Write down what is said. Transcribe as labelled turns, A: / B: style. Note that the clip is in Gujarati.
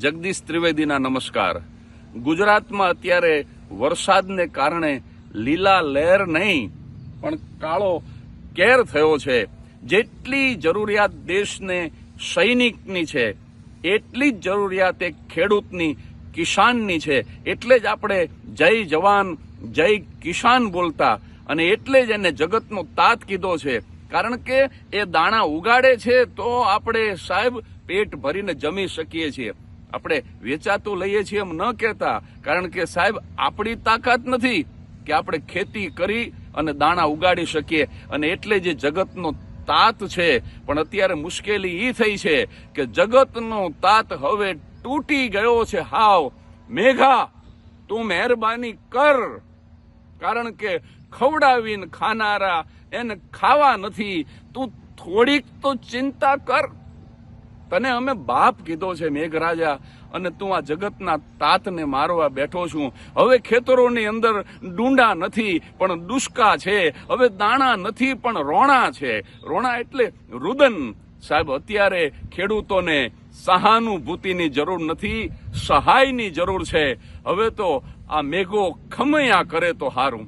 A: જગદીશ ત્રિવેદીના નમસ્કાર. ગુજરાતમાં અત્યારે વરસાદને કારણે લીલા લહેર નહીં પણ કાળો કેર થયો છે. જેટલી જરૂરિયાત દેશને સૈનિકની છે એટલી જ જરૂરિયાત એક ખેડૂતની, કિસાનની છે. એટલે જ આપણે જય જવાન જય કિસાન બોલતા અને એટલે જ એને જગતનો તાત કીધો છે. કારણ કે એ દાણા ઉગાડે છે તો આપણે સાહેબ પેટ ભરીને જમી શકીએ છીએ. આપણે વેચાતું લઈએ છીએ એમ ન કહેતા, કારણ કે સાહેબ આપણી તાકાત નથી કે આપણે ખેતી કરી અને દાણા ઉગાડી શકીએ. અને એટલે જે જગતનો તાત છે, પણ અત્યારે મુશ્કેલી એ થઈ છે કે જગતનો તાત હવે તૂટી ગયો છે હાવ. મેઘા, તું મહેરબાની કર, કારણ કે ખવડાવીને ખાનારા એને ખાવા નથી. તું થોડીક તો ચિંતા કર. તને અમે બાપ કીધો છે મેઘરાજા, અને તું આ જગતના તાતને મારવા બેઠો છું. હવે ખેતરોની અંદર ડુંડા નથી પણ દુષ્કા છે. હવે દાણા નથી પણ રોણા છે. રોણા એટલે રુદન. સાહેબ અત્યારે ખેડૂતોને સહાનુભૂતિની જરૂર નથી, સહાયની જરૂર છે. હવે તો આ મેઘો ખમૈયા કરે તો હારું.